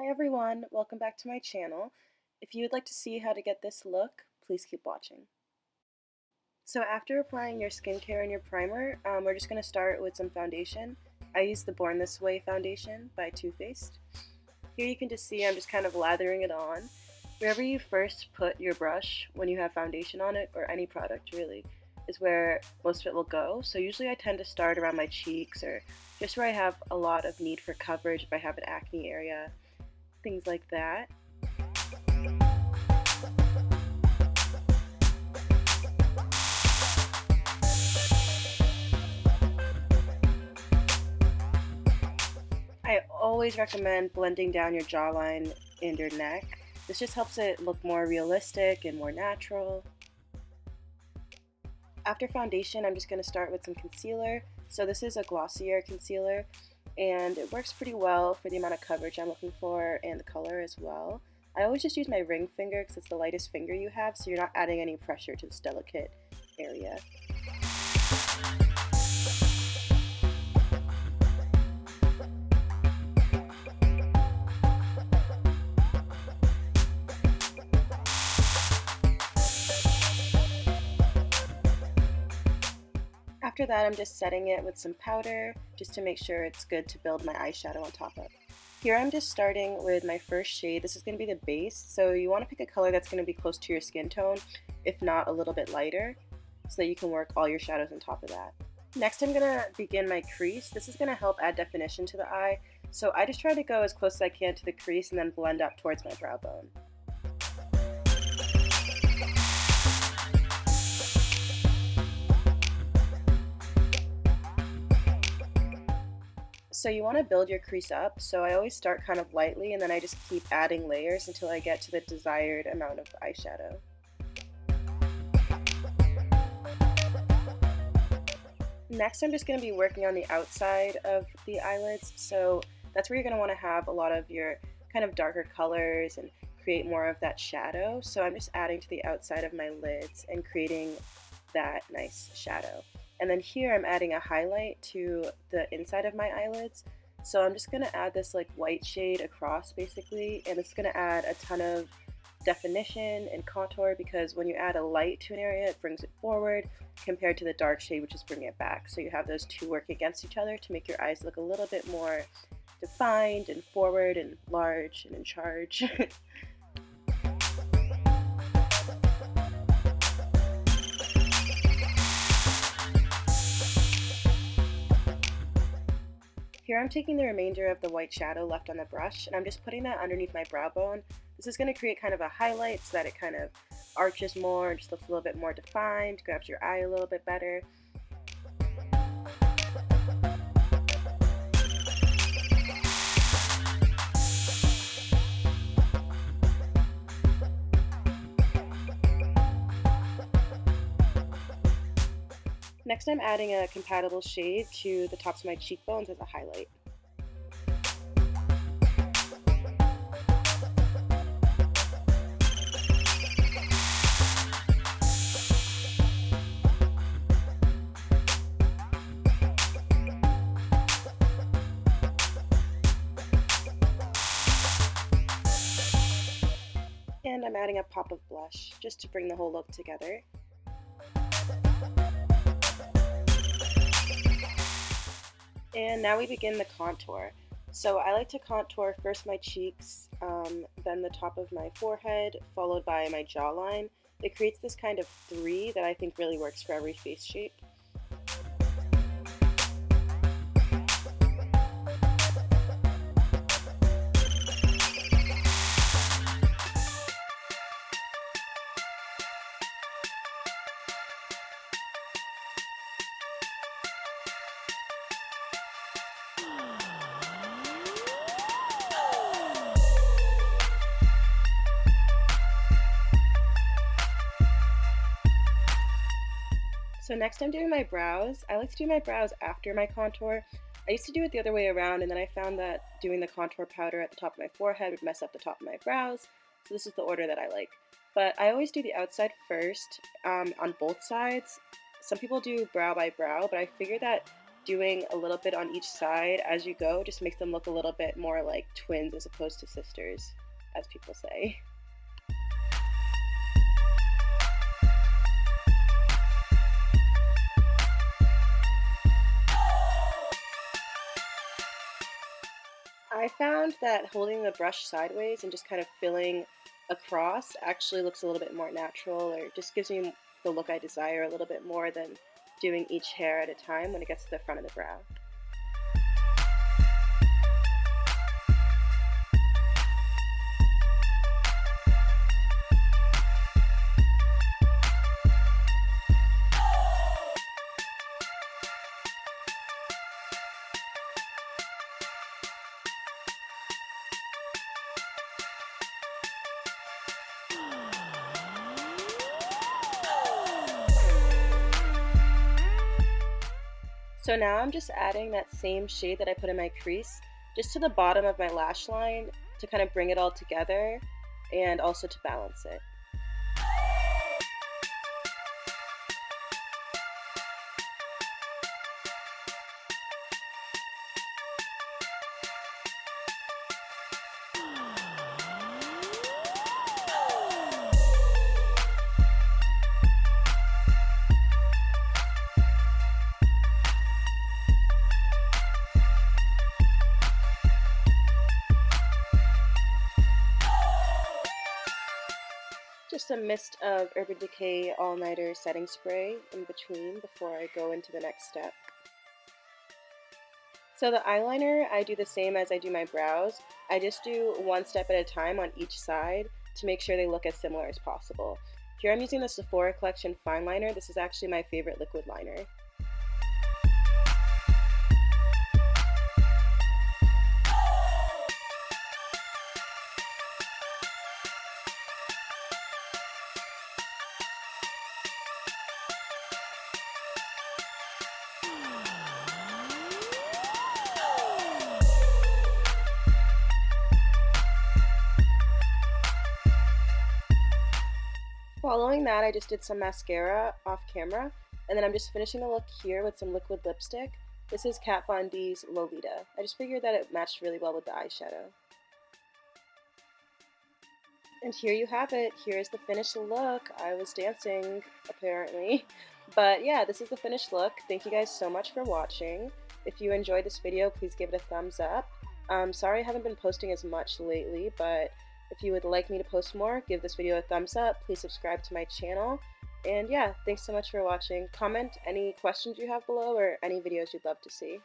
Hi everyone, welcome back to my channel. If you would like to see how to get this look, please keep watching. So after applying your skincare and your primer, we're just going to start with some foundation. I use the Born This Way foundation by Too Faced. Here you can just see I'm just kind of lathering it on. Wherever you first put your brush when you have foundation on it, or any product really, is where most of it will go. So usually I tend to start around my cheeks or just where I have a lot of need for coverage if I have an acne area, things like that. I always recommend blending down your jawline and your neck. This just helps it look more realistic and more natural. After foundation, I'm just going to start with some concealer. So this is a glossier concealer, and it works pretty well for the amount of coverage I'm looking for and the color as well. I always just use my ring finger because it's the lightest finger you have, so you're not adding any pressure to this delicate area. After that, I'm just setting it with some powder just to make sure it's good to build my eyeshadow on top of. Here I'm just starting with my first shade. This is going to be the base, so you want to pick a color that's going to be close to your skin tone, if not a little bit lighter, so that you can work all your shadows on top of that. Next I'm going to begin my crease. This is going to help add definition to the eye, so I just try to go as close as I can to the crease and then blend up towards my brow bone. So you want to build your crease up, so I always start kind of lightly and then I just keep adding layers until I get to the desired amount of eyeshadow. Next I'm just going to be working on the outside of the eyelids, so that's where you're going to want to have a lot of your kind of darker colors and create more of that shadow. So I'm just adding to the outside of my lids and creating that nice shadow. And then here I'm adding a highlight to the inside of my eyelids. So I'm just going to add this like white shade across basically, and it's going to add a ton of definition and contour because when you add a light to an area, it brings it forward compared to the dark shade, which is bringing it back. So you have those two work against each other to make your eyes look a little bit more defined and forward and large and in charge. Here I'm taking the remainder of the white shadow left on the brush and I'm just putting that underneath my brow bone. This is going to create kind of a highlight so that it kind of arches more, just looks a little bit more defined, grabs your eye a little bit better. Next I'm adding a compatible shade to the tops of my cheekbones as a highlight. And I'm adding a pop of blush just to bring the whole look together. And now we begin the contour. So I like to contour first my cheeks, then the top of my forehead, followed by my jawline. It creates this kind of three that I think really works for every face shape. So next I'm doing my brows. I like to do my brows after my contour. I used to do it the other way around, and then I found that doing the contour powder at the top of my forehead would mess up the top of my brows, so this is the order that I like. But I always do the outside first on both sides. Some people do brow by brow, but I figured that doing a little bit on each side as you go just makes them look a little bit more like twins as opposed to sisters, as people say. I found that holding the brush sideways and just kind of filling across actually looks a little bit more natural, or just gives me the look I desire a little bit more than doing each hair at a time when it gets to the front of the brow. So now I'm just adding that same shade that I put in my crease just to the bottom of my lash line to kind of bring it all together and also to balance it. Just a mist of Urban Decay All Nighter setting spray in between before I go into the next step. So the eyeliner, I do the same as I do my brows. I just do one step at a time on each side to make sure they look as similar as possible. Here I'm using the Sephora Collection Fine Liner. This is actually my favorite liquid liner. Following that, I just did some mascara off camera, and then I'm just finishing the look here with some liquid lipstick. This is Kat Von D's Lolita. I just figured that it matched really well with the eyeshadow. And here you have it. Here's the finished look. I was dancing, apparently. But yeah, this is the finished look. Thank you guys so much for watching. If you enjoyed this video, please give it a thumbs up. Sorry I haven't been posting as much lately, but if you would like me to post more, give this video a thumbs up. Please subscribe to my channel. And yeah, thanks so much for watching. Comment any questions you have below or any videos you'd love to see.